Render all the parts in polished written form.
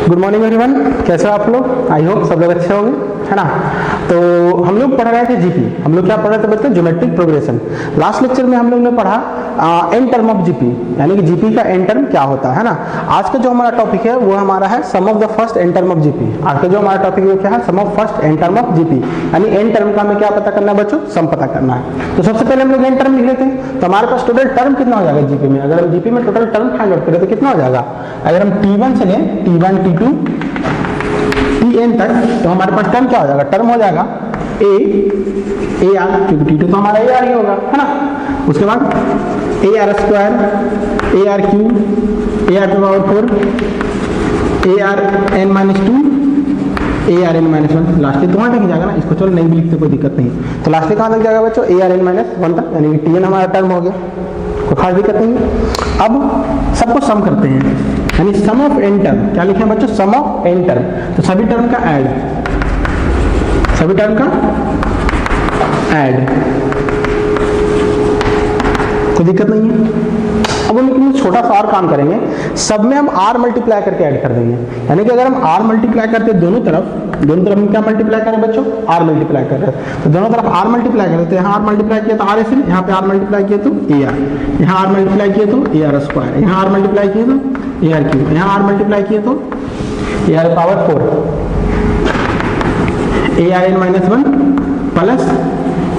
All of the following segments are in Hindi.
गुड मॉर्निंग एवरीवन, कैसे हो आप लोग? आई होप सब लोग अच्छे होंगे, है ना। तो हम लोग पढ़ रहे थे जीपी। हम लोग क्या पढ़ रहे थे बच्चे? Geometric progression. लास्ट लेक्चर में हम लोग ने पढ़ा एन टर्म ऑफ जीपी, यानी कि जीपी का एन टर्म क्या होता है ना। आज का जो हमारा टॉपिक है वो हमारा है sum of the first N term of GP. आज का जो हमारा टॉपिक है वो क्या है? Sum of first N term of GP, यानी एन टर्म का हमें क्या पता करना है बच्चों? सम पता करना है। तो सबसे पहले हम लोग एन टर्म लिख लेते हैं। तो हमारे पास टोटल टर्म कितना हो जाएगा जीपी में? अगर हम जीपी में टोटल टर्म फाइंड आउट करें तो कितना हो जाएगा? अगर हम T1 से लें, T1 T2 Tn तक, तो हमारे पास टर्म क्या हो जाएगा? टर्म हो जाएगा ए आर, क्योंकि T2 तो हमारा ए आर ही होगा, है ना। उसके बाद a r square, a r cube, a r power 4, a r n minus 2, a r n minus 1। Last तो वहाँ तक जाएगा ना, इसको चलो नहीं भी लिखते कोई दिक्कत नहीं। तो लास्ट कहाँ तक जाएगा बच्चों? ए आर एन माइनस 1 तक, यानी कि Tn हमारा टर्म हो गया, कोई खास दिक्कत नहीं है। अब सबको सम करते हैं, यानी सम ऑफ एन टर्म। क्या लिखे हैं बच्चों? सम ऑफ एन टर्म। तो सभी टर्म का ऐड, सभी टर्म का ऐड, कोई दिक्कत नहीं है। अब हम लेकिन छोटा सा और काम करेंगे, सब में हम r मल्टीप्लाई करके ऐड कर देंगे। यानी कि अगर हम r मल्टीप्लाई करते हैं दोनों तरफ हम क्या मल्टीप्लाई करें बच्चों? r मल्टीप्लाई कर रहे हैं, तो दोनों तरफ r मल्टीप्लाई कर देते हैं। यहाँ r मल्टीप्लाई किया तो r ऐसे, यहाँ पे r मल्टीप्लाई किया तो ए आर, यहाँ r मल्टीप्लाई किया तो ए आर स्क्वायर, यहाँ r मल्टीप्लाई किया तो ए आर क्यूब, यहाँ r मल्टीप्लाई किया तो a r power 4, a r n minus 1 plus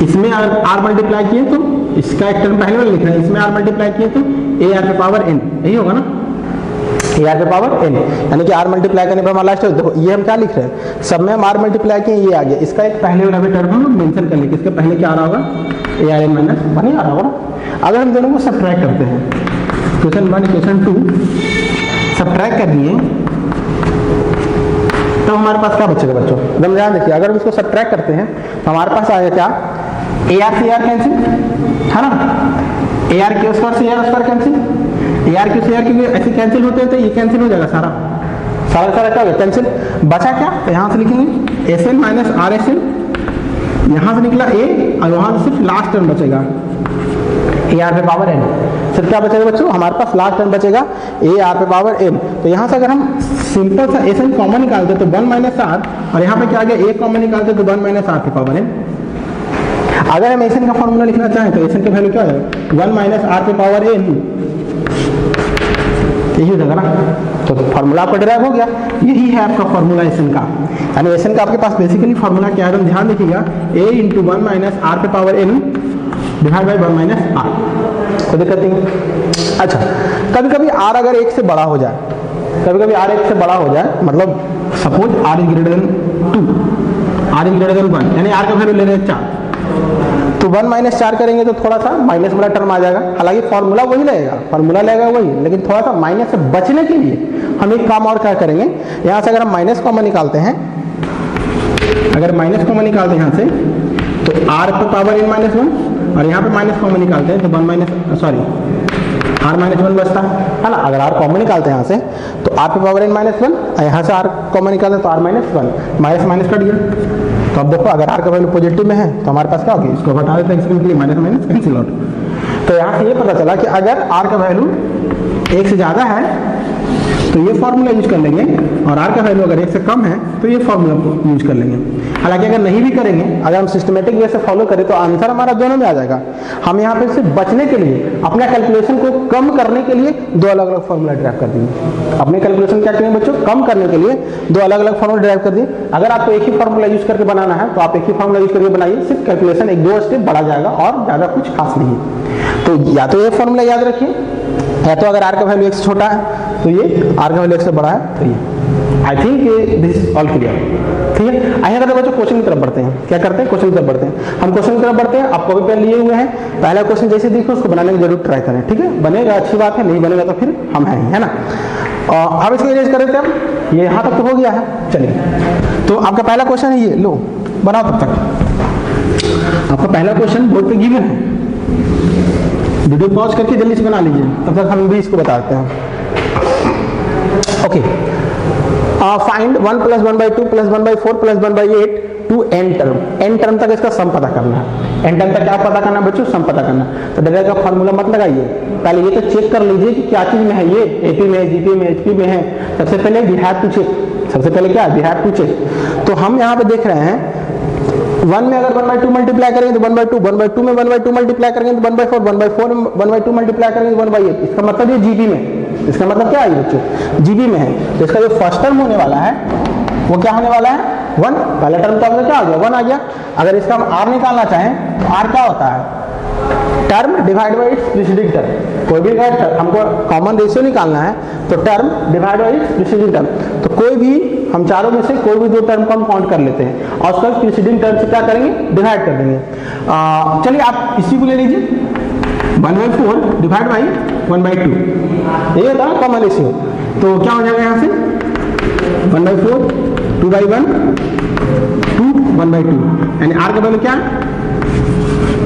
इसमें r मल्टीप्लाई किए तो इसका एक टर्म पहले वाला लिख रहे हैं, इसमें r मल्टीप्लाई किए तो ए आर पे पावर n, यही होगा ना, ए आर पे पावर n। यानी कि r मल्टीप्लाई करने पर हमारा लास्ट देखो ये हम क्या लिख रहे हैं? सब में हम r मल्टीप्लाई किए, ये आ गया। इसका एक पहले वाला भी टर्म हम लोग मेंशन कर लेंगे, इसके पहले क्या आ रहा होगा? ए आर एन माइनस 1 ही आ रहा होगा ना। अगर हम दोनों को सब्ट्रैक्ट करते हैं, क्वेश्चन 1 क्वेश्चन 2 सब्ट्रैक्ट कर दिए, तो हमारे पास क्या बचेगा बच्चों? एकदम ध्यान देखिए, अगर हम इसको सब्ट्रैक्ट करते हैं तो हमारे पास आएगा क्या? ए आर से ए आर कैंसिल, है ना। ए आर क्यू स्क्वायर से ए r square cancel, A R Q से ए आर क्यू ऐसे कैंसिल होते हैं, तो ये कैंसिल हो जाएगा सारा क्या होगा? कैंसिल। बचा क्या? तो यहाँ से लिखेंगे s n minus r s n, यहाँ से निकला ए और वहाँ से सिर्फ लास्ट टर्म बचेगा ए आर पे पावर एन। सिर्फ क्या बचेगा बच्चों? हमारे पास लास्ट टर्म बचेगा ए आर पे पावर एन। तो यहाँ से अगर हम सिंपल सा एस एन कॉमन निकालते तो 1 माइनस आर, और यहाँ पे क्या आ गया? ए कॉमन निकालते तो 1 माइनस आर पे पावर एन। अगर हम एन का फॉर्मूला लिखना चाहें तो एन का वैल्यू क्या है? 1 माइनस आर पे पावर एन, यही हो जाएगा ना। तो फॉर्मूला आपका डिराइव हो गया, यही है आपका फॉर्मूला एन का। यानी एन का आपके पास बेसिकली फॉर्मूला क्या है? ध्यान देखिएगा, ए इंटू 1 माइनस आर पे power n divide by 1 minus r, कोई दिक्कत नहीं। अच्छा, कभी कभी आर अगर 1 से बड़ा हो जाए, कभी कभी आर 1 से बड़ा हो जाए, मतलब suppose r is greater than 2, r is greater than 1, यानी आर का वैल्यू ले रहे हैं 4, तो 1 माइनस 4 करेंगे तो थोड़ा सा माइनस वाला टर्म आ जाएगा। हालांकि फॉर्मूला वही रहेगा, फॉर्मूला लगेगा वही, लेकिन थोड़ा सा माइनस से बचने के लिए हम एक काम और क्या करेंगे, यहाँ से अगर हम माइनस कॉमन निकालते हैं, अगर माइनस कॉमन निकालते हैं यहाँ से, तो आर पे पावर एन माइनस 1, और यहाँ पे माइनस कॉमन निकालते हैं तो आर माइनस 1 बचता है ना। अगर आर कॉमन निकालते हैं यहाँ से तो आर पे पावर एन माइनस 1, यहाँ से आर कॉमन निकालते हैं तो r minus 1, minus minus cut गया। तो अब देखो, अगर आर का वैल्यू पॉजिटिव में है तो हमारे पास क्या होगी? इसको हटा देते हैं, इसके लिए माइनस माइनस कैंसिल आउट। तो यहाँ से ये पता चला कि अगर आर का वैल्यू 1 से ज़्यादा है तो ये फॉर्मूला यूज कर लेंगे, और आर का वैल्यू अगर 1 से कम है तो ये फॉर्मूला को यूज कर लेंगे। हालांकि अगर नहीं भी करेंगे, अगर हम सिस्टमेटिक वे से फॉलो करें तो आंसर हमारा दोनों में आ जाएगा। हम यहाँ पे से बचने के लिए, अपना कैलकुलेशन को कम करने के लिए दो अलग अलग फॉर्मूला ड्राइव कर दिए। अपने कैलकुलेशन क्या करेंगे बच्चों? कम करने के लिए दो अलग अलग फॉर्मूला ड्राइव कर दिए। अगर आपको एक ही फॉर्मूला यूज करके बनाना है तो आप एक ही फॉर्मूला यूज करके बनाइए, सिर्फ कैलकुलेशन 1-2 स्टेप बढ़ा जाएगा और ज़्यादा कुछ खास नहीं। तो या तो ये फॉर्मूला याद रखिए, या तो अगर आर का वैल्यू 1 से छोटा है तो ये, आर का वैल्यू 1 से बड़ा है तो ये। I think this is all clear, ठीक है। आइए अगर बच्चों क्वेश्चन की तरफ बढ़ते हैं। क्या करते हैं? क्वेश्चन की तरफ बढ़ते हैं। हम क्वेश्चन की तरफ बढ़ते हैं, आप कॉपी पेन लिए हुए हैं, पहला क्वेश्चन जैसे देखो उसको बनाने की जरूर ट्राई करें, ठीक है। बनेगा अच्छी बात है, नहीं बनेगा तो फिर हम हैं, है ना। हम इसको इरेज कर देते हैं, ये यहाँ तक तो हो गया है। चलिए, तो आपका पहला क्वेश्चन है ये, लो बनाओ। तब तक आपका पहला क्वेश्चन बोर्ड पे गिवन है, वीडियो पॉज करके जल्दी से बना लीजिए, तब तक हम भी इसको बताते हैं। Okay, find 1 + 1/2 + 1/4 + 1/8 to n term, n term तक इसका सम पता करना है। एन टर्म तक क्या पता करना है बच्चों? सम पता करना। तो डायरेक्ट का फॉर्मूला मत लगाइए, पहले ये तो चेक कर लीजिए कि क्या चीज में है, ये एपी में है, जीपी में, एचपी में है। सबसे पहले वी हैव टू चेक, सबसे पहले क्या वी हैव टू चेक। तो हम यहाँ पे देख रहे हैं 1 में अगर 1/2 मल्टीप्लाई करेंगे तो 1/2, 1/2 में 1/2 मल्टीप्लाई करेंगे तो 1/4, 1/4 में 1/2 मल्टीप्लाई करेंगे तो 1/8। इसका मतलब ये जीबी में, इसका मतलब क्या है बच्चों? जीबी में है। तो इसका जो फर्स्ट टर्म होने वाला है वो क्या होने वाला है? 1। पहला टर्म तो हमने क्या आ गया? 1 आ गया। अगर इसका हम आर निकालना चाहें तो आर क्या होता है? Term divide by its preceding term. कोई भी अगर हमको कॉमन रेशियो निकालना है तो term divide by its preceding term. तो कोई भी हम चारों में से कोई भी दो टर्म को हम काउंट कर लेते हैं और उसका प्रीसीडिंग टर्म से क्या करेंगे? डिवाइड कर देंगे। चलिए आप इसी को ले लीजिए, 1/4 डिवाइड बाई 1/2, यही होता है कॉमन रेशियो। तो क्या हो जाएगा यहाँ से? 1/4, 2/1, 2, 1/2। यानी आर का वैल्यू क्या है?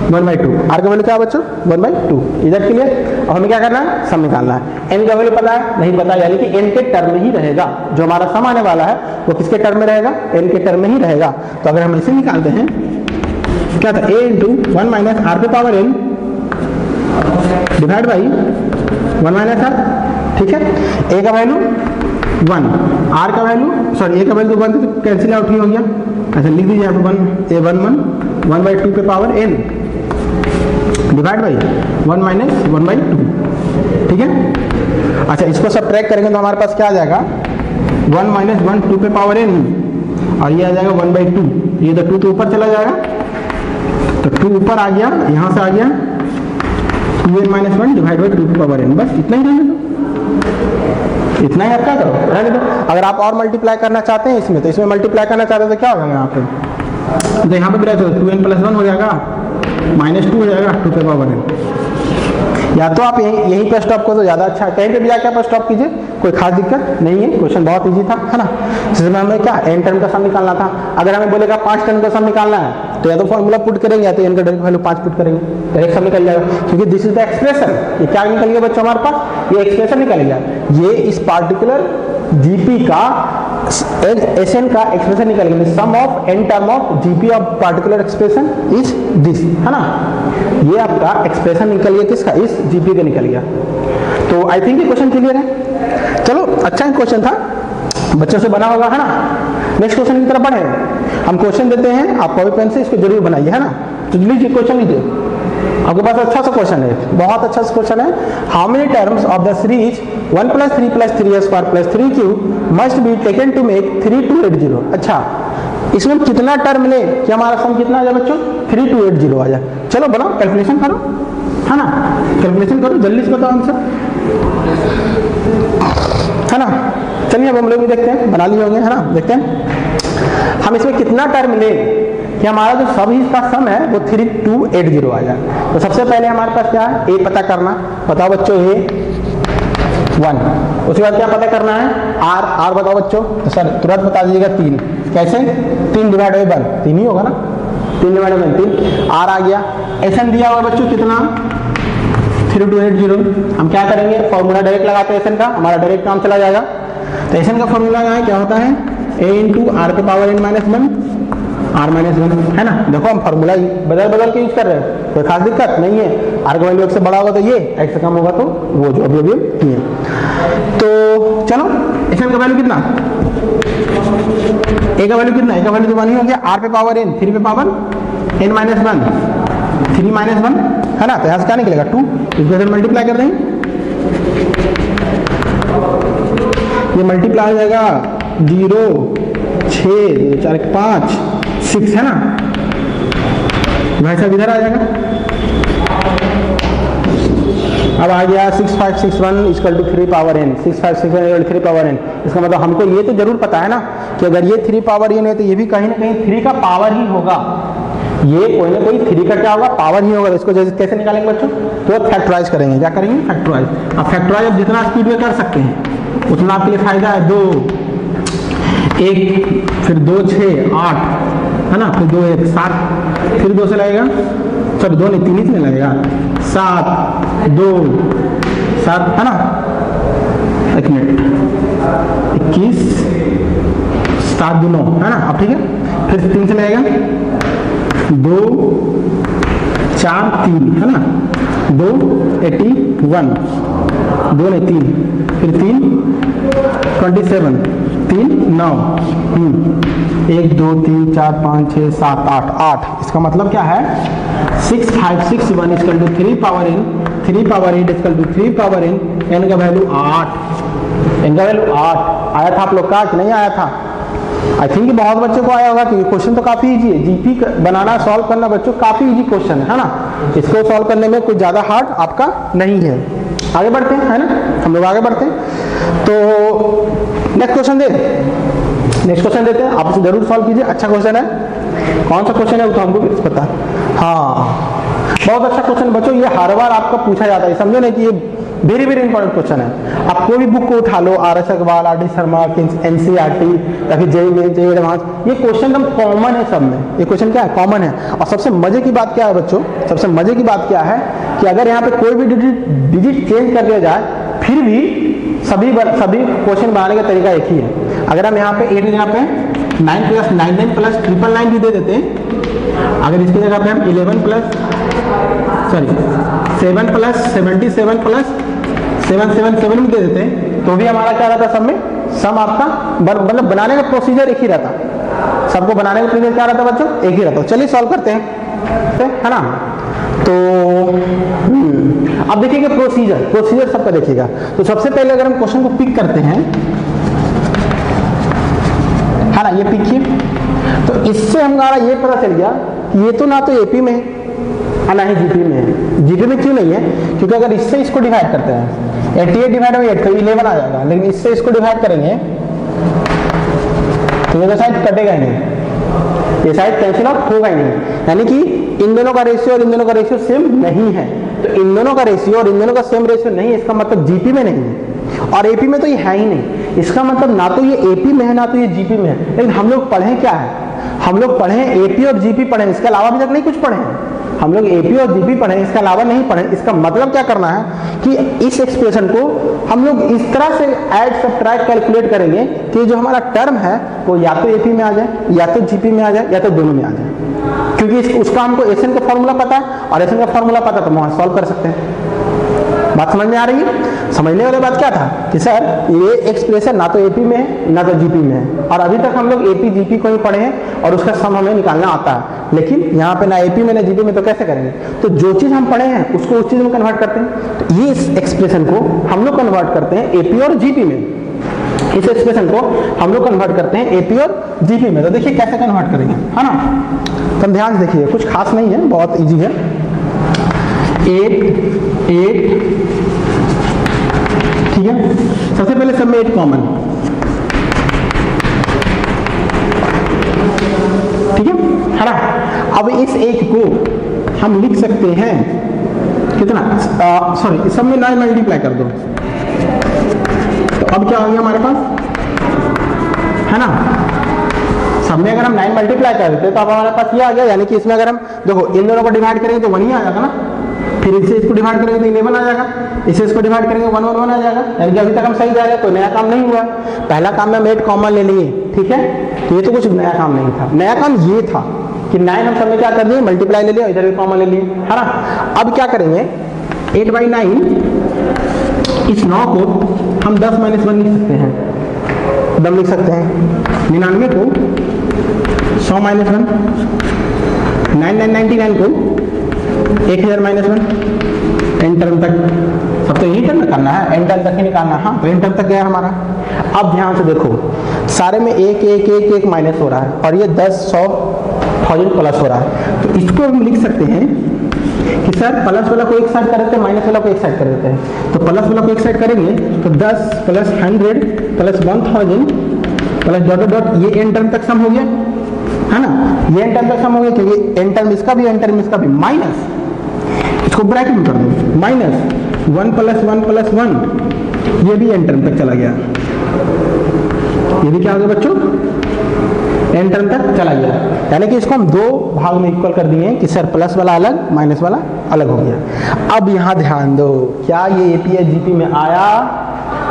1/2। आर का वैल्यू क्या है बच्चों? 1/2। इधर क्लियर? और हमें क्या करना है? सम निकालना है। एन का वैल्यू पता है? नहीं पता, यानी कि एन के टर्म में ही रहेगा। जो हमारा सम आने वाला है वो किसके टर्म में रहेगा? एन के टर्म में ही रहेगा। तो अगर हम इसे निकालते हैं क्या था? a इंटू 1 माइनस आर पे power n divide by 1 minus r. ठीक है, a का वैल्यू 1, आर का वैल्यू सॉरी a का वैल्यू 1 तो कैंसिल आउट ही हो गया। ऐसा लिख दीजिए यहाँ पे 1/2 पे power n divide by 1 minus 1/2। ठीक है, अच्छा इसको सब्ट्रैक्ट करेंगे तो हमारे पास क्या आ जाएगा? 1 माइनस 1 2 पे पावर n और ये आ जाएगा 1/2। ये तो 2 तो ऊपर चला जाएगा, तो 2 ऊपर आ गया, यहाँ से आ गया 2n माइनस 1 डिवाइड बाई 2 पे पावर n। बस इतना ही रहने दो, इतना ही आप क्या करो, रहने दो। अगर आप और मल्टीप्लाई करना चाहते हैं इसमें, तो इसमें मल्टीप्लाई करना चाहते हैं तो क्या होगा यहाँ पे? तो यहाँ पे भी रहते 2n प्लस 1 हो जाएगा, -2 हो जाएगा 2 पे पावर n। या तो आप यहीं पर स्टॉप करो तो ज़्यादा अच्छा है, कहीं पे भी जाके आप स्टॉप कीजिए, कोई खास दिक्कत नहीं है। क्वेश्चन बहुत इजी था, है ना? जिसमें हमें क्या एन टर्म का सम निकालना था। अगर हमें बोलेगा 5 टर्म का सम निकालना है तो या तो फॉर्मूला पुट करेंगे या तो एन का डायरेक्ट वैल्यू 5 पुट करेंगे, डायरेक्ट सम निकल जाएगा। क्योंकि दिस इज द एक्सप्रेशन। ये क्या निकल गया बच्चों हमारे पास? ये एक्सप्रेशन निकल गया। ये इस पार्टिकुलर जीपी का एसएन का एक्सप्रेशन निकल गया। Sum of N term of GP of particular expression is this, है ना? ये आपका एक्सप्रेशन निकल गया किसका? इस जीपी का निकल गया। तो आई थिंक ये क्वेश्चन क्लियर है। चलो अच्छा क्वेश्चन था, बच्चों से बना होगा, है ना? नेक्स्ट क्वेश्चन की तरफ बढ़े। हम क्वेश्चन देते हैं, आप कॉपी पेन से इसको जरूर बनाइए, है ना? तो लीजिए क्वेश्चन लीजिए, आपके पास अच्छा सा क्वेश्चन है, बहुत अच्छा सा क्वेश्चन है। How many terms of the series 1 + 3 + 3² + 3³ must be taken to make 3280। अच्छा, इसमें कितना टर्म ले कि हमारा सम कितना आ जाए बच्चों? 3280 आ जाए। चलो बनाओ, कैलकुलेशन करो, है ना? कैलकुलेशन करो, जल्दी से बताओ आंसर, है ना? चलिए अब हम लोग भी देखते हैं, बना लिए होंगे, है ना? देखते हैं हम इसमें कितना टर्म ले कि हमारा जो सभी का सम है वो 3280 आ जाए। तो सबसे पहले हमारे पास क्या है? ए पता करना। बताओ बच्चों, ए 1। उसके बाद क्या पता करना है? आर। आर बताओ बच्चों, तो सर तुरंत बता दीजिएगा 3। कैसे? 3 डिवाइड बाई 1, 3 ही होगा ना? 3 डिवाइड बाई 3, आर आ गया। एसएन दिया हुआ बच्चों कितना? 3280। हम क्या करेंगे? फॉर्मूला डायरेक्ट लगाते हैं एसएन का, हमारा डायरेक्ट काम चला जाएगा। तो एसएन का फॉर्मूला क्या होता है? a इंटू आर पे power n minus 1 r minus 1, है ना? देखो हम फॉर्मूला बदल बदल के यूज कर रहे हैं, कोई खास दिक्कत नहीं है। आर का वैल्यू 1 से बड़ा होगा तो ये, x से कम होगा तो वो, जो अभी अभी ये। तो चलो एसएन का वैल्यू कितना? a का वैल्यू कितना? a का वैल्यू तो 1 ही हो गया। r पे पावर n, 3 पे पावर n माइनस 1, 3 माइनस 1, है ना? तो यहाँ से क्या निकलेगा? 2। इसको मल्टीप्लाई कर देंगे, ये मल्टीप्लाई हो जाएगा 0, 6, 4, 5, 6, है ना? भाई साहब इधर आ जाएगा। अब आ गया 6561 = 3 पावर n। 6561 = 3 power n। इसका मतलब हमको ये तो जरूर पता है ना कि अगर ये 3 पावर n है तो ये भी कहीं ना कहीं 3 का पावर ही होगा। ये कोई ना कोई 3 का क्या होगा? पावर ही होगा। इसको कैसे निकालेंगे बच्चों? तो फैक्टराइज करेंगे। क्या करेंगे? फैक्टराइज। अब फैक्टराइज अब जितना स्पीड में कर सकते हैं उतना आपके लिए फायदा है। 2 1, फिर 2 6 8, है ना? फिर 2 1 7, फिर 2 से लगेगा, सॉरी 2 नहीं 3 ही से लगेगा, 7 2 7, है ना? 1 मिनट, 21 7 2 9, है ना? अब ठीक है, फिर 3 से मिलेगा 2 4 3 है ना, 2 81, 2 नहीं 3, फिर 3 27, 3 9, 1 2 3 4 5 6 7 8 8। इसका मतलब क्या है 6 5 6 1 equal to 3 power n, 3 power 8 equal to 3 power n, n का वैल्यू 8, n का वैल्यू 8 आया था आप लोग का कि नहीं आया था? आई थिंक बहुत बच्चों को आया होगा क्योंकि क्वेश्चन तो काफी इजी है। जीपी बनाना सॉल्व करना बच्चों काफी इजी क्वेश्चन है ना, इसको सॉल्व करने में कुछ ज्यादा हार्ड आपका नहीं है। आगे बढ़ते हैं है ना, हम लोग आगे बढ़ते हैं। तो नेक्स्ट क्वेश्चन देते हैं, आप इसे जरूर सॉल्व कीजिए, अच्छा क्वेश्चन है। कौन सा क्वेश्चन है वो तो हमको भी पता है। हाँ बहुत अच्छा क्वेश्चन बच्चों, ये हर बार आपका पूछा जाता है, समझो नहीं कि ये वेरी वेरी इंपॉर्टेंट क्वेश्चन है। आप कोई भी बुक को उठा लो, RS Agarwal, RD Sharma, NCERT या फिर JEE एडवांस, ये क्वेश्चन एकदम कॉमन है सब में। ये क्वेश्चन क्या है? कॉमन है। और सबसे मजे की बात क्या है बच्चों, सबसे मजे की बात क्या है कि अगर यहाँ पे कोई भी डिजिट चेंज कर दिया जाए फिर भी सभी क्वेश्चन बनाने का तरीका एक ही है। अगर हम यहाँ पे 8 यहाँ पे 9 प्लस 99 प्लस 999 भी दे देते हैं, अगर इसकी जगह पे हम 11 प्लस 7 प्लस 77 प्लस 777 भी दे देते हैं तो भी हमारा क्या रहता? सब में सम आपका मतलब बनाने का प्रोसीजर एक ही रहता, सबको बनाने का प्रोसीजर क्या रहता बच्चों? एक ही रहता। चलिए सॉल्व करते हैं है ना। तो अब देखिएगा प्रोसीजर सबका देखिएगा। तो सबसे पहले अगर हम क्वेश्चन को पिक करते हैं है ना, ये पिक किए, तो इससे हमारा ये पता चल गया कि ये तो ना तो एपी में है ना ही जीपी में है। जीपी में क्यों नहीं है? क्योंकि अगर इससे इसको डिवाइड करते हैं 88 डिवाइड बाई 8 तो 11 आ जाएगा, लेकिन इससे इसको डिवाइड करेंगे तो ये तो शायद कटेगा ही नहीं, ये शायद कैंसिल आउट होगा ही नहीं। यानी कि इन दोनों का रेशियो और इन दोनों का रेशियो सेम नहीं है। तो इन दोनों का रेशियो और इन दोनों का सेम रेशियो नहीं है, इसका मतलब जीपी में नहीं है, और एपी में तो ये है ही नहीं। इसका मतलब ना तो ये एपी में है ना तो ये जीपी में है। लेकिन हम लोग पढ़े क्या है? हम लोग पढ़े एपी और जीपी पढ़े, इसके अलावा अभी तक नहीं कुछ पढ़े हैं। हम लोग एपी और जीपी पढ़े, इसके अलावा नहीं पढ़े। इसका मतलब क्या करना है कि इस एक्सप्रेशन को हम लोग इस तरह से ऐड सब्ट्रैक्ट कैलकुलेट करेंगे कि जो हमारा टर्म है वो या तो एपी में आ जाए, या तो जीपी में आ जाए, या तो दोनों में आ जाए। क्योंकि उसका हमको एसएन का फॉर्मूला पता है और एसएन का फॉर्मूला पता तो वहां सॉल्व कर सकते हैं। बात समझ में आ रही है? समझने वाली बात क्या था कि सर ये एक्सप्रेशन ना तो एपी में है ना तो जीपी में है, और अभी तक हम लोग एपी जीपी को ही पढ़े हैं और उसका सम हमें निकालना आता है। लेकिन यहाँ पे ना एपी में ना जीपी में, तो कैसे करेंगे? तो जो चीज हम पढ़े हैं उसको उस चीज में कन्वर्ट करते हैं। तो ये इस एक्सप्रेशन को हम लोग कन्वर्ट करते हैं एपी और जीपी में। इस एक्सप्रेशन को हम लोग कन्वर्ट करते हैं एपी और जीपी में। तो देखिए कैसे कन्वर्ट करेंगे है ना। तो ध्यान से देखिए, कुछ खास नहीं है, बहुत इजी है। 8 ठीक है। सबसे पहले सब में 8 कॉमन, ठीक है ना। अब इस 8 को हम लिख सकते हैं कितना, सॉरी सब में 9 मल्टीप्लाई कर दो। तो अब क्या आ गया हमारे पास है ना, सब में अगर हम 9 मल्टीप्लाई कर देते तो अब हमारे पास ये आ गया। यानी कि इसमें अगर हम देखो इन दोनों को डिवाइड करेंगे तो 1 ही आ जाएगा ना, फिर इससे इसको डिवाइड करेंगे तो 11 आ जाएगा, इससे इसको डिवाइड करेंगे 1 1 1 आ जाएगा। यानी कि अभी तक हम सही जा रहे हैं, कोई नया काम नहीं हुआ। पहला काम में हम 8 कॉमन ले लिए, ठीक है। तो ये तो कुछ नया काम नहीं था, नया काम ये था कि 9 हम सब में क्या कर दिए, मल्टीप्लाई ले लिया, इधर भी कॉमन ले लिए है ना। अब क्या करेंगे 8/9, इस 9 को हम 10 - 1 लिख सकते हैं, दम लिख सकते हैं। 99 को 100 - 1, 9999 को 1000 - 1, एन टर्म तक। सब तो यही टर्म करना है, एन टर्म तक ही निकालना। हाँ तो एन टर्म तक गया हमारा। अब ध्यान से देखो, सारे में 1 1 1 1 माइनस हो रहा है और ये 10 100 1000 प्लस हो रहा है। तो इसको हम लिख सकते हैं कि सर प्लस वाला को एक साइड कर देते हैं, माइनस वाला को एक साइड कर देते हैं। तो प्लस वाला को एक साइड करेंगे तो 10 plus 100 plus 1000 plus dot dot, ये एन टर्म तक सम हो गया है ना। ये एन टर्म तक सम हो गया क्योंकि एन टर्म इसका भी एन टर्म इसका भी, माइनस इसको ब्रैकेट में कर दो, माइनस 1 + 1 + 1, ये भी एन टर्म तक चला गया। ये भी क्या हो गया बच्चों, एन टर्म तक चला गया। यानी कि इसको हम 2 भाग में इक्वल कर दिए कि सर प्लस वाला अलग माइनस वाला अलग हो गया। अब यहाँ ध्यान दो, क्या ये एपी या जीपी में आया?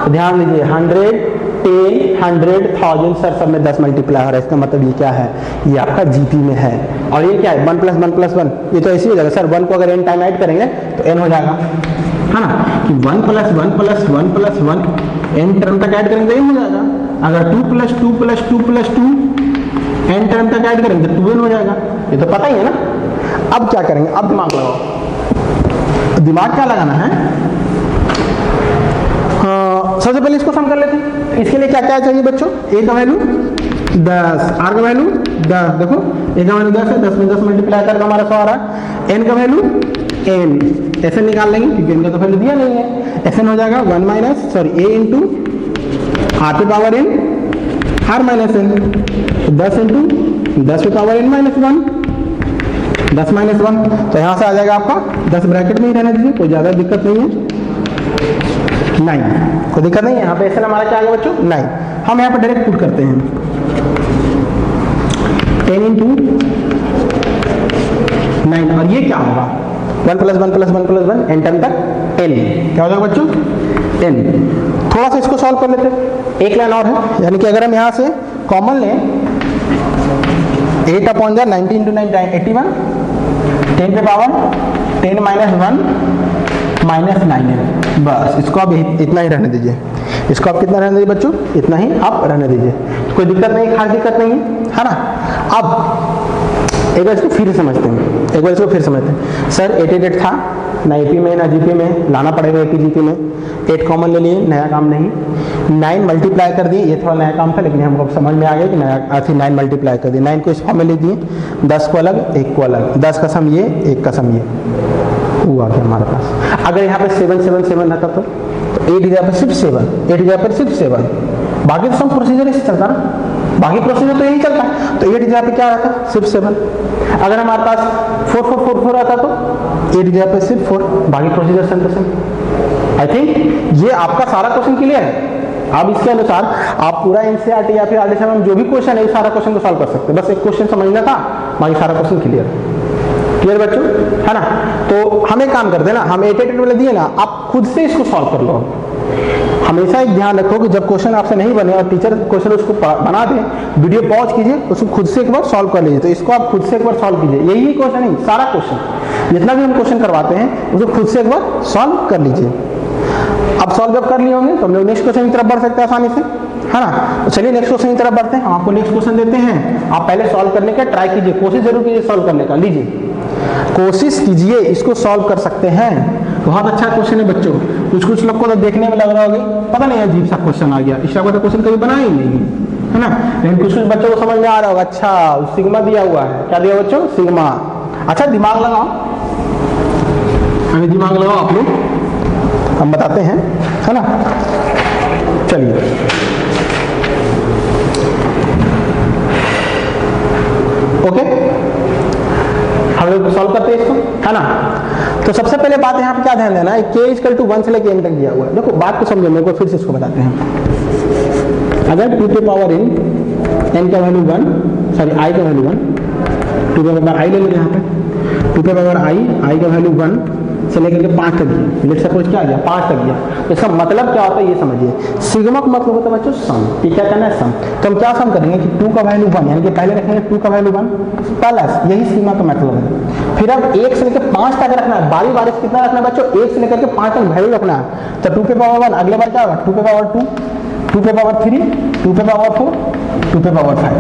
ध्यान दीजिए 100 10, 100, 1000 सर सब में 10 मल्टीप्लाई हो रहा है, इसका मतलब ये क्या है, ये आपका जीपी में है। और ये क्या है 1 + 1 + 1, ये तो ऐसे ही हो जाएगा सर, 1 को अगर n टाइम ऐड करेंगे तो n हो जाएगा, है ना, कि 1 + 1 + 1 + 1 n टर्म तक ऐड करेंगे तो n हो जाएगा। अगर 2 + 2 + 2 + 2 n टर्म तक ऐड करेंगे तो 2n हो जाएगा, ये तो पता ही है ना। अब क्या करेंगे, अब दिमाग लगाओ। दिमाग क्या लगाना है, सबसे पहले इसको सम कर लेते हैं। इसके लिए क्या क्या चाहिए बच्चों, a का वैल्यू 10, r का वैल्यू 10, देखो a का वैल्यू 10 है, 10 में 10 मल्टीप्लाई करके हमारा 100 आ रहा है। n का वैल्यू n ऐसे निकाल लेंगे क्योंकि n का तो वैल्यू दिया नहीं है, ऐसे हो जाएगा 1 minus sorry a into r पे power n r minus n, 10 into 10 पे पावर n माइनस 1, 10 माइनस 1, तो यहाँ से आ जाएगा आपका 10 ब्रैकेट में ही रहने दीजिए, कोई ज़्यादा दिक्कत नहीं है, 9, कोई दिक्कत नहीं है। यहाँ पे ऐसे हमारा क्या आ गया बच्चों 9, हम यहाँ पे डायरेक्ट पुट करते हैं 10 इंटू 9, और ये क्या होगा 1 + 1 + 1 + 1 n टर्म तक n, क्या हो जाएगा बच्चों n। थोड़ा सा इसको सॉल्व कर लेते हैं, एक लाइन और है, यानी कि अगर हम यहाँ से कॉमन लें 8 अपॉन 90 इंटू 9 81, 10 पे पावर 10 माइनस 1 माइनस 9 है, बस इसको आप इतना ही रहने दीजिए, इसको आप कितना रहने दीजिए बच्चों, इतना ही आप रहने दीजिए, कोई दिक्कत नहीं, खास दिक्कत नहीं है ना। अब एक बार इसको फिर समझते हैं, एक बार इसको फिर समझते हैं। सर 88 था, ना एपी में ना जीपी में, लाना पड़ेगा एपी जीपी में, 8 कॉमन ले लिए, नया काम नहीं, 9 मल्टीप्लाई कर दिए, ये थोड़ा नया काम था लेकिन हमको समझ में आ गया कि नया ऐसे 9 मल्टीप्लाई कर दिए, 9 को इस फॉर्म में ले दिए, 10 को अलग 1 को अलग, 10 का सम ये 1 का सम ये हुआ गया हमारे पास। अगर यहाँ पे 7 7 7 रहता तो 8 की जगह पर सिर्फ 7, 8 की जगह पर सिर्फ 7, बाकी तो सब प्रोसीजर ऐसे चलता ना, बाकी प्रोसीजर तो यही चलता है, तो 8 की जगह पे क्या रहता सिर्फ 7। अगर हमारे पास 4 4 4 4 रहता तो 8 की जगह पे सिर्फ 4, बाकी procedure same to same. I think ये आपका सारा क्वेश्चन क्लियर है। अब इसके अनुसार आप पूरा एनसीईआरटी या फिर आरडीएसएम में जो भी क्वेश्चन है सारा क्वेश्चन को सॉल्व कर सकते हैं, बस एक क्वेश्चन समझना था, बाकी सारा क्वेश्चन क्लियर क्लियर बच्चों, है ना। तो हम एक काम करते हैं ना, हम 88 वाले दिए ना, आप खुद से इसको सॉल्व कर लो। हमेशा एक ध्यान रखो कि जब क्वेश्चन आपसे नहीं बने और टीचर क्वेश्चन उसको बना दे, वीडियो पॉज कीजिए, उसको खुद से एक बार सॉल्व कर लीजिए। तो इसको आप खुद से एक बार सॉल्व कीजिए, यही क्वेश्चन नहीं, सारा क्वेश्चन जितना भी हम क्वेश्चन करवाते हैं उसको खुद से एक बार सॉल्व कर लीजिए। अब सॉल्व जब कर लिए होंगे तो हम लोग नेक्स्ट क्वेश्चन की तरफ बढ़ सकते हैं आसानी से, है ना। तो चलिए नेक्स्ट क्वेश्चन की तरफ बढ़ते हैं। हम आपको नेक्स्ट क्वेश्चन देते हैं, आप पहले सॉल्व करने का ट्राई कीजिए, कोशिश जरूर कीजिए सॉल्व करने का, लीजिए कोशिश कीजिए, इसको सॉल्व कर सकते हैं। बहुत अच्छा क्वेश्चन है बच्चों, कुछ लोग को तो देखने में लग रहा होगा पता नहीं अजीब सा क्वेश्चन आ गया, इस टाइप का क्वेश्चन कभी बना ही नहीं, है ना। लेकिन कुछ बच्चों को समझ में आ रहा होगा, अच्छा सिग्मा दिया हुआ है, क्या दिया बच्चों सिग्मा। अच्छा दिमाग लगाओ, हमें दिमाग लगाओ आप लोग, हम बताते हैं, है ना। चलिए ओके, हम लोग सॉल्व करते हैं इसको, है ना। तो सबसे पहले बात यहाँ पे क्या ध्यान देना है, k = 1 से लेकर n तक दिया हुआ है। देखो बात को समझो, मेरे को फिर से इसको बताते हैं। अगर 2 पे पावर n का वैल्यू 1, सॉरी i का वैल्यू 1, 2 पे पावर i ले लेते हैं यहाँ पे, 2 पे पावर i का वैल्यू 1 से लेकर के 5 तक दिया, लेट सपोज क्या आ गया 5 तक दिया, तो इसका मतलब क्या होता है ये समझिए। सिग्मा का मतलब होता है बच्चों सम, ये क्या करना है सम। तो हम क्या सम करेंगे कि 2 का वैल्यू 1, यानी कि पहले रखेंगे 2 का वैल्यू 1 प्लस, यही सिग्मा का मतलब है। फिर अब 1 से लेकर 5 तक रखना है, बारी बारी कितना रखना है बच्चों, 1 से लेकर के 5 तक वैल्यू रखना है। तो 2 पे पावर 1, अगले बार क्या होगा 2 पे पावर 2, 2 पे पावर 3, 2 पे पावर 4, 2 पे पावर 5,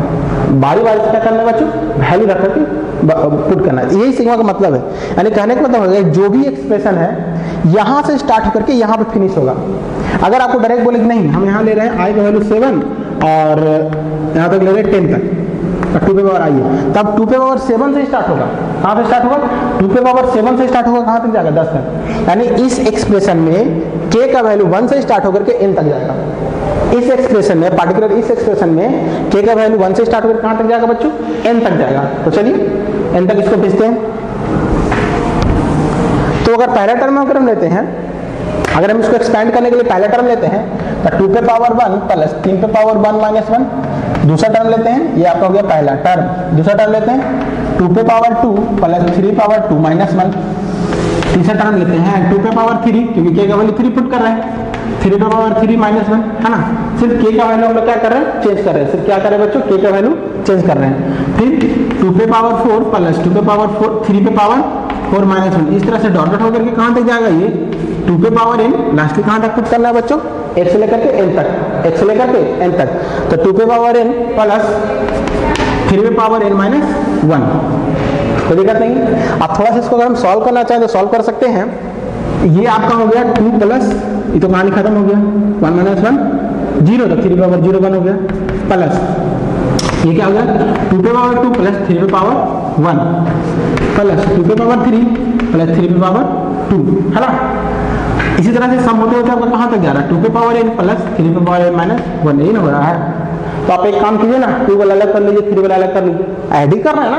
बारी बारी से क्या करना है बच्चों, वैल्यू रख करके पुट करना है, यही सिग्मा का मतलब है। यानी कहने का मतलब है जो भी एक्सप्रेशन है यहां से स्टार्ट होकर के यहां पे फिनिश होगा। अगर आपको डायरेक्ट बोले कि नहीं हम यहां ले रहे हैं i का वैल्यू 7 और यहां तक ले रहे हैं 10 तक, 2 पे पावर i है, तब 2 पे पावर 7 से स्टार्ट होगा, कहां से स्टार्ट होगा 2 पे पावर 7 से स्टार्ट होगा, कहां तक जाएगा 10 तक। यानी इस एक्सप्रेशन में k का वैल्यू 1 से स्टार्ट होकर के n तक जाएगा। इस एक्सप्रेशन में पार्टिकुलर इस एक्सप्रेशन में k का वैल्यू 1 से स्टार्ट होकर कहां तक जाएगा बच्चों, n तक जाएगा। तो चलिए n तक इसको भेजते हैं। तो अगर पहला टर्म अगर हम लेते हैं, अगर हम इसको एक्सपेंड करने के लिए पहला टर्म लेते हैं तो 2 पे पावर 1 प्लस 3 पे पावर 1 माइनस 1, दूसरा टर्म लेते हैं, ये आपका हो गया पहला टर्म। दूसरा टर्म लेते हैं 2 पे पावर 2 प्लस 3 पावर 2 माइनस 1, तीसरा टर्म लेते हैं 2 पे पावर 3, क्योंकि k का वैल्यू 3 पुट कर रहे हैं, 3 टू पावर 3 माइनस 1 है ना। सिर्फ k का वैल्यू हम लोग क्या कर रहे हैं, चेंज कर रहे हैं। सिर्फ क्या कर रहे हैं बच्चों, k का वैल्यू चेंज कर रहे हैं। फिर 2 पे पावर 4 प्लस 2 पे पावर 4 3 पे पावर 4 माइनस 1, इस तरह से डॉट डॉट होकर के कहां तक जाएगा ये 2 पे पावर n, लास्ट में कहां तक पुट करना है बच्चों, x से लेकर के n तक, x से लेकर के n तक। तो 2 पे पावर n प्लस 3 पे पावर n माइनस 1, कोई दिक्कत नहीं। अब थोड़ा सा इसको अगर हम सॉल्व करना चाहें तो सॉल्व कर सकते हैं। ये आपका हो गया 2 प्लस, ये तो कहानी खत्म हो गया, 1 माइनस 1 0, तो 3 पावर 0 1 हो गया, प्लस ये क्या हो गया 2 पे पावर 2 प्लस 3 पे पावर 1 प्लस 2 पे पावर 3 प्लस 3 पे पावर 2, है ना। इसी तरह से सम होते होते आपका कहां तक जा रहा है, 2 पे पावर n प्लस 3 पे पावर n माइनस 1, यही ना हो रहा है। तो आप एक काम कीजिए ना, 2 वाला अलग कर लीजिए, 3 वाला अलग कर लीजिए, ऐड ही करना है ना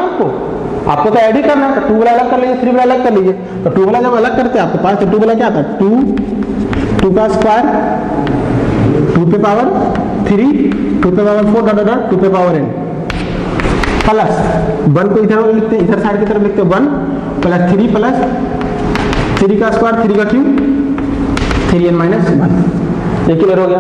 आपको तो ऐड ही करना है। तो 2 वाला अलग कर लीजिए, 3 वाला अलग कर लीजिए। तो 2 वाला जब अलग करते हैं आपके पास, तो 2 वाला क्या था 2 का स्क्वायर 2 पे पावर 3 2 पे पावर 4 डॉट डॉट 2 पे पावर n प्लस 1 को इधर लिखते हैं, इधर साइड की तरफ लिखते हैं 1 प्लस 3 प्लस 3 का स्क्वायर 3 का क्यूब 3n माइनस 1, ये क्लियर हो गया।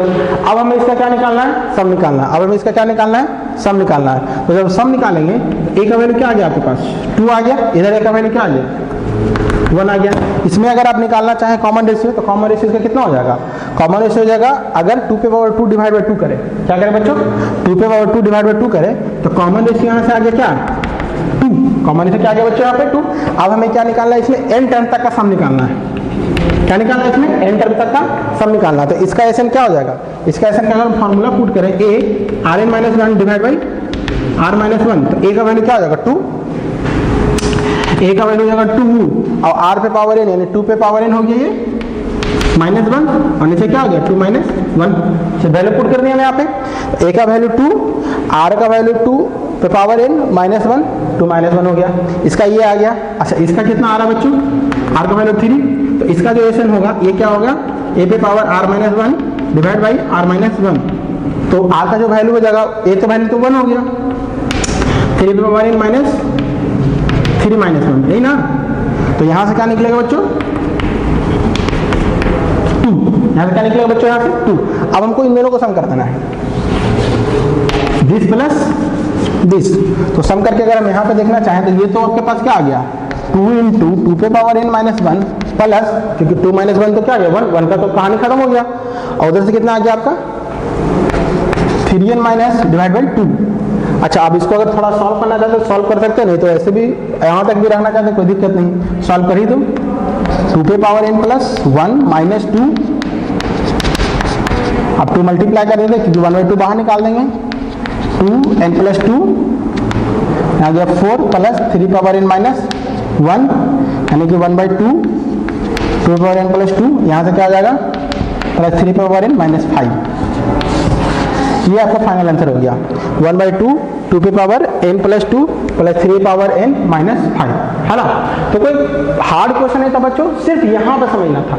अब हमें इसका क्या निकालना है, सम निकालना है। अब हमें इसका क्या निकालना है, सम निकालना है। तो जब सम निकालेंगे, a का वैल्यू क्या आ गया आपके पास 2 आ गया, इधर a का वैल्यू क्या आ गया 1 आ गया। इसमें अगर आप निकालना चाहें कॉमन रेशियो, तो कॉमन रेशियो का कितना हो जाएगा, कॉमन रेशियो हो जाएगा अगर 2 पे पावर 2 डिवाइड बाय 2 करें, क्या करें बच्चों 2 पे पावर 2 डिवाइड बाय 2 करें, तो कॉमन रेशियो यहाँ से आ गया क्या 2, कॉमन रेशियो क्या आ गया बच्चों यहाँ पे 2। अब हमें क्या निकालना है, इसमें n टर्म तक का सम निकालना है। क्या निकालना है इसमें, n टर्म तक का सम निकालना है। तो इसका एसएन क्या हो जाएगा, इसका एसएन का अगर हम फार्मूला पुट करें a rn minus 1 divide by r minus 1, तो a का वैल्यू क्या हो जाएगा 2, a का वैल्यू हो जाएगा 2 और r पे पावर n यानी 2 पे पावर n हो गया ये माइनस 1 और नीचे क्या हो गया 2 माइनस 1 से वैल्यू पुट कर दिया यहाँ पे। a का वैल्यू 2, r का वैल्यू 2 पे पावर n माइनस 1 2 माइनस 1 हो गया, इसका ये आ गया। अच्छा इसका कितना आ रहा है बच्चों, r का वैल्यू 3, तो इसका जो एसएन होगा ये क्या होगा a पे power r minus 1 divide by r minus 1, तो r का जो वैल्यू हो जाएगा a का वैल्यू तो 1 हो गया, 3 पे पावर n माइनस 3 माइनस 1, यही ना। तो यहाँ से क्या निकलेगा बच्चों 2, यहाँ से क्या निकलेगा बच्चों यहाँ से 2। अब हमको इन दोनों को सम कर देना है, दिस प्लस दिस। तो सम करके अगर हम यहाँ पे देखना चाहें तो ये तो आपके पास क्या आ गया 2 इंटू 2 पे पावर n माइनस 1 प्लस, क्योंकि 2 माइनस 1 तो क्या आ गया 1 का तो कहानी खत्म हो गया, और उधर से कितना आ गया आपका 3n माइनस डिवाइड बाई 2। अच्छा अब इसको अगर थोड़ा सॉल्व करना चाहते तो सॉल्व कर सकते हैं, नहीं तो ऐसे भी यहाँ तक भी रखना चाहते कोई दिक्कत नहीं, सॉल्व कर ही दो। 2 पे पावर n प्लस 1 माइनस 2, अब 2 मल्टीप्लाई कर देते क्योंकि 1/2 बाहर निकाल देंगे, 2n प्लस 2 आ गया 4 प्लस 3 पावर n माइनस 1 यानी कि 1/2 2 पावर n प्लस 2, यहाँ से क्या आ जाएगा प्लस 3 पावर n माइनस 5। ये आपका फाइनल आंसर हो गया 1/2 2 पे power n plus 2 plus 3 power n minus 5, है ना। तो कोई हार्ड क्वेश्चन नहीं था बच्चों, सिर्फ यहाँ पर समझना था।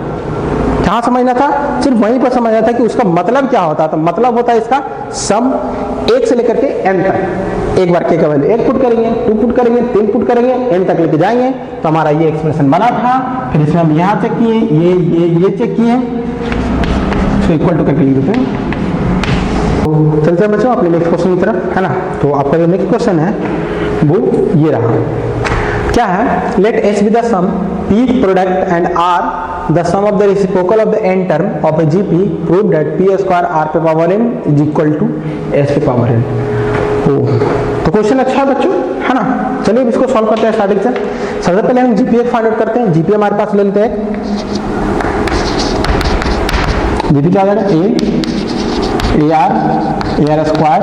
कहाँ समझना था, सिर्फ वहीं पर समझना था कि उसका मतलब क्या होता है। तो मतलब होता है इसका सम 1 से लेकर के n तक, एक बार के का वैल्यू 1 पुट करेंगे, 2 पुट करेंगे, 3 पुट करेंगे, n तक लेके जाएंगे, तो हमारा ये एक्सप्रेशन बना था। फिर इसमें हम यहाँ चेक किए, ये चेक किए, इसको इक्वल टू करके लिख देते हैं। तो चलते हैं बच्चों अपने नेक्स्ट क्वेश्चन की तरफ, है ना। तो आपका जो नेक्स्ट क्वेश्चन है वो ये रहा, क्या है, let h be the sum p product and r the sum of the reciprocal of the n term of a gp, prove that p square r पे power n is equal to s पे पावर n। तो क्वेश्चन अच्छा है बच्चों, है ना। चलिए अब इसको सॉल्व करते हैं स्टार्टिंग से। सबसे पहले हम जीपी फाइंड आउट करते हैं। जीपी हमारे पास ले लेते हैं, जीपी क्या आ जाएगा ए आर स्क्वायर,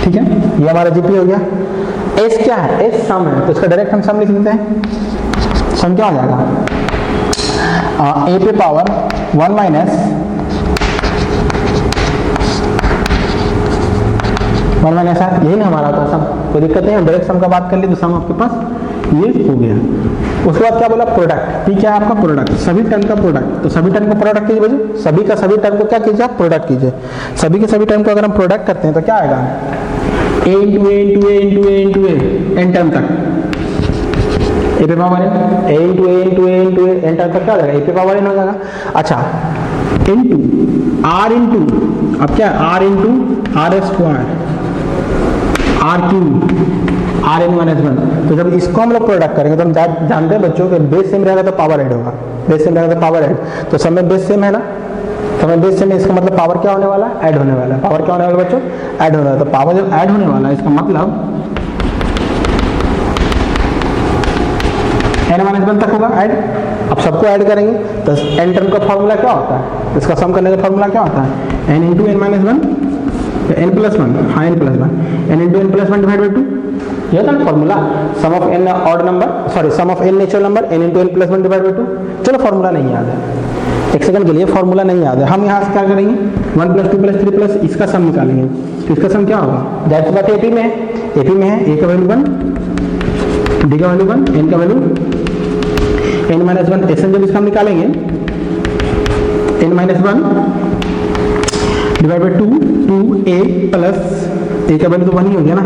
ठीक है, ये हमारा जीपी हो गया। एस क्या है, एस सम है, तो इसका डायरेक्ट हम सम लिख लेते हैं। सम क्या हो जाएगा ए पे पावर 1 माइनस 1 माइनस आर, यही ना हमारा होता है सम, कोई दिक्कत नहीं। हम डायरेक्ट सम का बात कर ली तो सम आपके पास ये हो गया। उसके बाद क्या बोला प्रोडक्ट, ठीक है आपका प्रोडक्ट, सभी टर्म का प्रोडक्ट। तो सभी टर्म का प्रोडक्ट कीजिए बच्चों, सभी का सभी टर्म को क्या कीजिए आप प्रोडक्ट कीजिए। सभी के सभी टर्म को अगर हम प्रोडक्ट करते हैं तो क्या आएगा a into A into A into A into A n term तक, ए पे पावर एन, ए इंटू ए इंटू ए इंटू एन तक क्या हो जाएगा, ए पे पावर एन हो जाएगा। अच्छा इंटू आर इंटू, अब क्या r into r square r cube r n minus one. तो जब इसको हम लोग प्रोडक्ट करेंगे तो हम जानते हैं बच्चों कि बेस सेम रहेगा तो पावर ऐड होगा, बेस सेम रहेगा तो पावर ऐड, तो सब में बेस सेम है ना, सब में बेस सेम है, इसका मतलब पावर क्या होने वाला है, ऐड होने वाला है। पावर क्या होने वाला है बच्चों, ऐड होने वाला है। तो पावर जब ऐड होने वाला है इसका मतलब एन माइनस वन तक होगा ऐड। अब सबको ऐड करेंगे तो एन टर्म का फॉर्मूला क्या होता है, इसका सम करने का फॉर्मूला क्या होता है, N into N minus one, N plus one, हाँ N plus one, N into N plus one divide by two, ये था ना formula, sum of N odd number, sorry sum of N natural number, N into N plus one divide by two. चलो फॉर्मूला नहीं याद है, एक सेकंड के लिए फॉर्मूला नहीं याद है, हम यहाँ से क्या करेंगे, one plus two plus three plus इसका सम निकालेंगे। तो इसका सम क्या होगा, जाहिर सी बात है एपी में है, एपी में है, ए का वैल्यू वन, डी का वैल्यू वन, एन का value N minus one. S N जब इसका हम निकालेंगे N minus one divide by two, two A plus A का वैल्यू तो वन ही हो गया ना,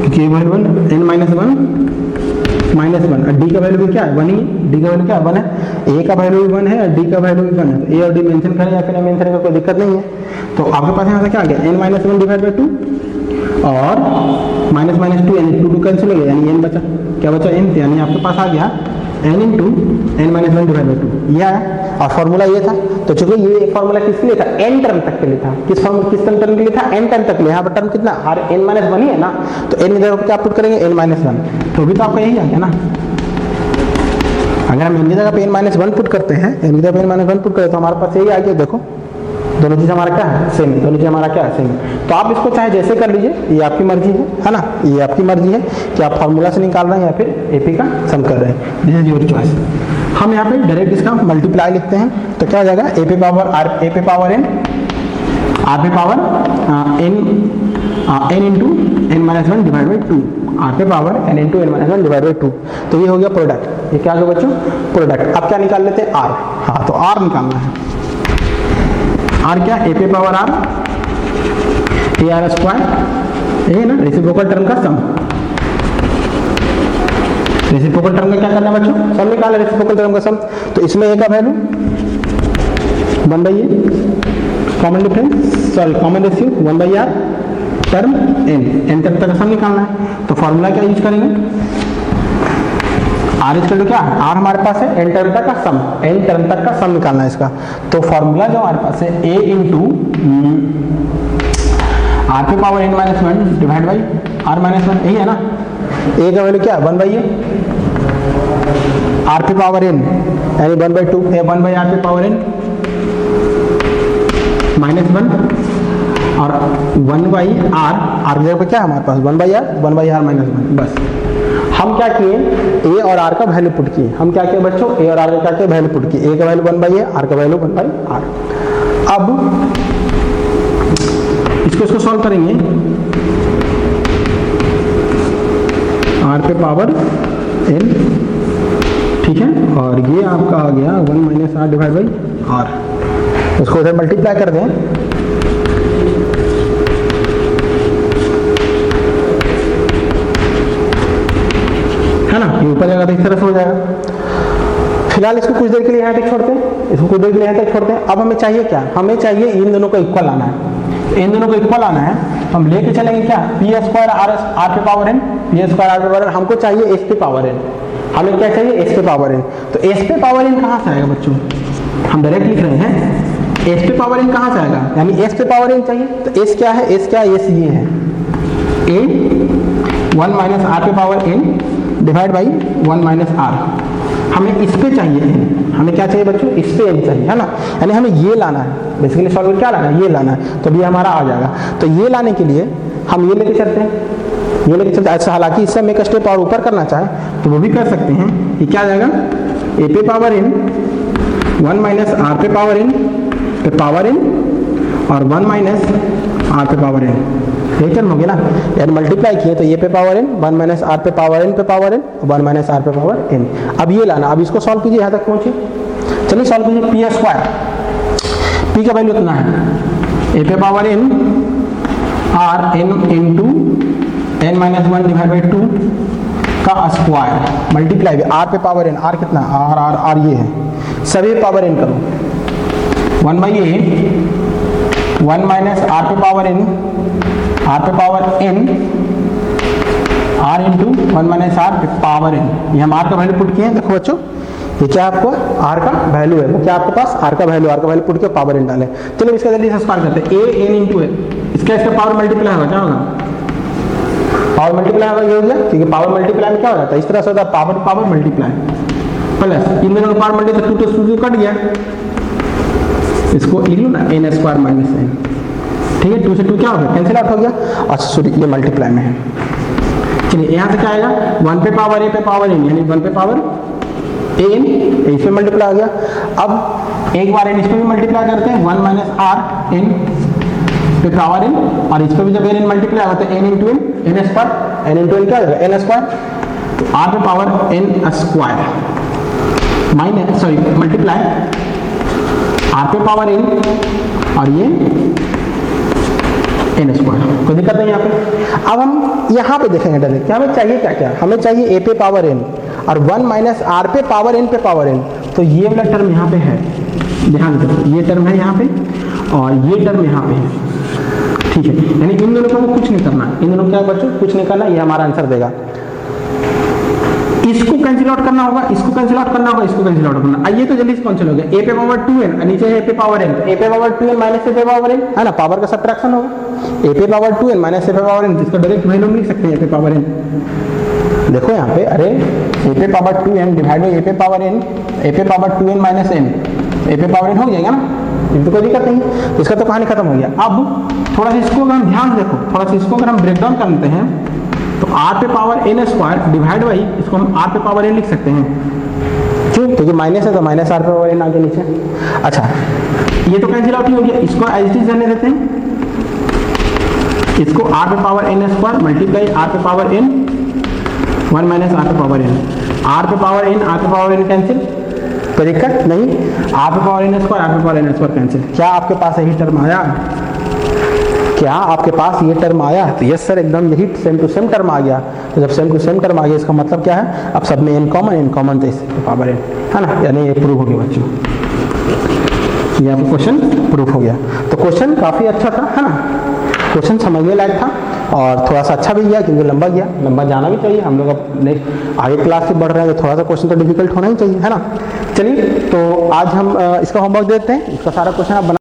क्योंकि A value one, N minus one minus one, और डी का वैल्यू भी क्या है, वन ही, डी का वैल्यू क्या वन है, ए का वैल्यू भी वन है और डी का वैल्यू भी वन है। तो ए और डी मेंशन करें या फिर मेंशन करें कोई दिक्कत नहीं है। तो आपके पास यहाँ से क्या आ गया, n minus one divide by two और माइनस माइनस टू, यानी टू टू कैंसिल हो गया, यानी एन बचा, क्या बचा एन, यानी आपके पास आ गया n into N minus one divide by two, यह है। और फॉर्मूला ये था, तो चूंकि ये फॉर्मूला किसके लिए था, एन टर्म तक के लिए था। किस टर्म के लिए था, एन टर्म तक के लिए। यहाँ पर टर्म कितना, आर एन माइनस वन ही है ना, तो एन इधर क्या पुट करेंगे, एन माइनस वन, तो भी तो आपका यही आ गया ना। अगर हम एन की जगह पे एन माइनस वन पुट करते हैं, एन की जगह पे एन माइनस वन पुट करें तो हमारे पास यही आ गया। देखो दोनों चीज हमारा क्या है, सेम है, दोनों चीज हमारा क्या है, सेम है। तो आप इसको चाहे जैसे कर लीजिए, ये आपकी मर्जी है ना, ये आपकी मर्जी है कि आप फॉर्मूला से निकाल रहे हैं या फिर एपी का सम कर रहे हैं, दिस इज योर चॉइस। हम यहाँ पे डायरेक्ट इसका मल्टीप्लाई लिखते हैं, तो क्या हो जाएगा, ए पे पावर आर, ए पे पावर एन, आर पे power N into N minus one divide by two, R पे power N into N minus one divide by two. तो ये हो गया प्रोडक्ट, ये क्या हो गया बच्चों, प्रोडक्ट। अब क्या निकाल लेते हैं, आर, हाँ तो आर निकालना है। आर क्या, ए पे power are, a r square, ये ना रेसिप्रोकल टर्म का सम। रेसिप्रोकल टर्म का क्या करना है बच्चों, सम निकालना, रेसिप्रोकल टर्म का सम। तो इसमें ए का value one by a, common difference, sorry common ratio one by r, term n, n term तक का सम निकालना है। तो फॉर्मूला क्या यूज करेंगे, आर इक्वल टू क्या है, आर हमारे पास है एन टर्म तक का सम, एन टर्म तक का सम निकालना है इसका। तो फॉर्मूला जो हमारे पास है ए इंटू आर पे power N minus one divide by R minus one, यही है ना। ए का वैल्यू क्या है, वन बाई ए, आर पे पावर एन यानी one by two, A one by R पे पावर एन माइनस वन और वन बाई आर, आर की जगह पे क्या है हमारे पास one by R minus one. बस हम क्या किए, ए और आर का वैल्यू पुट किए। हम क्या किए बच्चों, ए और आर का क्या किए, वैल्यू पुट किए। ए का value one by A, r का वैल्यू वन बाई आर। अब इसको सॉल्व करेंगे, आर पे पावर एन, ठीक है, और ये आपका आ गया one minus r divide by r. उसको उधर मल्टीप्लाई कर दें, है ना, ये ऊपर जाएगा तो इस तरह से हो जाएगा। फिलहाल इसको कुछ देर के लिए यहाँ तक छोड़ते हैं, इसको कुछ देर के लिए यहाँ तक छोड़ते हैं। अब हमें चाहिए क्या, हमें चाहिए इन दोनों को इक्वल आना है। इन दोनों को इक्वल आना है, हम लेके चलेंगे क्या, पी स्क्वायर आर पे power n, p square r पे पावर एन। हमको चाहिए एस पे पावर एन, हमें क्या चाहिए, एस पे पावर एन। तो एस पे पावर एन कहाँ से आएगा बच्चों, हम डायरेक्ट लिख रहे हैं, एस पे पावर एन कहाँ से आएगा, यानी एस पे पावर एन चाहिए। तो एस क्या है, एस क्या है, एस ये है, ए वन माइनस आर पे power n divide by one minus r. हमें इस पे चाहिए एन, हमें क्या चाहिए बच्चों, इस पे एन चाहिए, है ना, यानी हमें ये लाना है। बेसिकली सॉल्वर क्या लाना है, ये लाना है। तो ये हमारा आ जाएगा। तो ये लाने के लिए हम ये लेके चलते हैं, ये लेके चलते हैं। अच्छा, हालांकि इससे हम एक स्टेप और ऊपर करना चाहें तो वो भी कर सकते हैं। ये क्या आ जाएगा, ए पे power N one minus are पे पावर एन और वन माइनस आर पे पावर एन, यही टर्म हो गया ना, यानी मल्टीप्लाई किए तो ये पे power N one minus are पे power N one minus are पे पावर एन। अब ये लाना, अब इसको सॉल्व कीजिए, यहाँ तक पहुंचिए। चलिए सॉल्व कीजिए, पी स्क्वायर, पी का वैल्यू कितना है, ए पे power N r n into N minus one divide by two का स्क्वायर मल्टीप्लाई विद आर पे पावर एन, आर कितना, आर आर आर ये है, सभी पावर एन करो, 1 बाई ए 1 माइनस आर पे पावर एन, आर पे power N r into 1 minus are पे पावर एन। ये हम आर का वैल्यू पुट किए हैं, देखो बच्चों ये क्या आपको आर का वैल्यू है, वो क्या आपके पास आर का वैल्यू पुट के पावर एन डाले। चलो इसका जल्दी से स्क्वायर करते हैं, ए एन इंटू ए, इसका पावर मल्टीप्लाई होगा, क्या होगा, पावर मल्टीप्लाई होगा, ये हो गया, क्योंकि पावर मल्टीप्लाई में क्या हो जाता है, इस तरह से होता है पावर पावर मल्टीप्लाई प्लस इन दोनों का पावर मल्टीप्लाई, 2 to 2 कट गया, इसको लिख लो ना एन स्क्वायर माइनस एन, ठीक है, 2 से 2 क्या हो गया, कैंसिल आउट हो गया। अच्छा सॉरी ये मल्टीप्लाई में है, चलिए यहाँ से क्या आएगा, 1 पे पावर ए पे पावर एन, यानी 1 पे पावर एन, इसमें मल्टीप्लाई हो गया। अब एक बार एन इस पे भी मल्टीप्लाई करते हैं, 1 माइनस आर एन पे पावर एन, और इस पे भी जब एन मल्टीप्लाई होता है N into n, n square, n into n क्या होगा, एन स्क्वायर, तो आर पे power n square minus sorry multiply r पे पावर एन और ये एन स्क्वायर, कोई दिक्कत नहीं यहाँ पे। अब हम यहाँ पे देखेंगे डायरेक्ट, क्या हमें चाहिए, क्या क्या हमें चाहिए, ए पे पावर एन और 1 माइनस आर पे पावर एन पे पावर एन, तो ये वाला टर्म यहाँ पे है, ध्यान दो ये टर्म है यहाँ पे और ये टर्म यहाँ पे है, ठीक है, यानी इन दोनों को कुछ नहीं करना, इन दोनों क्या बच्चों कुछ नहीं करना, ये हमारा आंसर देगा। इसको कैंसिल आउट करना होगा, इसको कैंसिल आउट करना होगा, इसको कैंसिल आउट करना, आइए तो जल्दी से कैंसिल हो गया, ए पे पावर 2n और नीचे है ए पे पावर n, ए पे पावर 2n माइनस ए पे पावर n है ना, पावर का सब्ट्रैक्शन होगा, ए पे पावर 2n माइनस ए पे पावर n, जिसका डायरेक्ट वैल्यू लिख सकते हैं ए पे पावर n, देखो यहाँ पे, अरे ए पे पावर 2n डिवाइड बाई ए पे पावर n, ए पे पावर 2n माइनस n, ए पे पावर n हो जाएगा ना, तो कोई दिक्कत नहीं, इसका तो कहानी खत्म हो गया। अब थोड़ा सा इसको अगर हम ध्यान देखो, थोड़ा सा इसको अगर हम ब्रेक डाउन कर लेते हैं, तो आर पे power n square divide by इसको हम आर पे पावर एन लिख सकते हैं, क्यों, क्योंकि माइनस है तो माइनस आर पे पावर एन आगे नीचे। अच्छा ये तो कैंसिल आउट ही हो गया, इसको एज इट इज रहने देते हैं, इसको आर पे power n square multiply r पे पावर एन 1 माइनस आर पे पावर एन, आर पे पावर एन आर पे पावर एन कैंसिल, कोई दिक्कत नहीं, आर पे पावर एन स्क्वायर आर पे पावर एन स्क्वायर कैंसिल, क्या आपके पास यही टर्म आया, क्या आपके पास ये टर्म आया, तो यस सर एकदम यही सेम टू सेम टर्म आ गया, तो जब सेम टू सेम टर्म आ गया इसका मतलब क्या है, अब सब में एन कॉमन तो इसके पावर एन है ना, यानी ये प्रूव हो गया बच्चों, ये आपका क्वेश्चन प्रूफ हो गया। तो क्वेश्चन काफ़ी अच्छा था है ना, क्वेश्चन समझने लायक था और थोड़ा सा अच्छा भी गया, क्योंकि लंबा गया, लंबा जाना भी चाहिए, हम लोग अब नेक्स्ट आगे क्लास से बढ़ रहे हैं तो थोड़ा सा क्वेश्चन तो डिफिकल्ट होना ही चाहिए है ना। चलिए तो आज हम इसका होमवर्क देते हैं, इसका सारा क्वेश्चन आप बना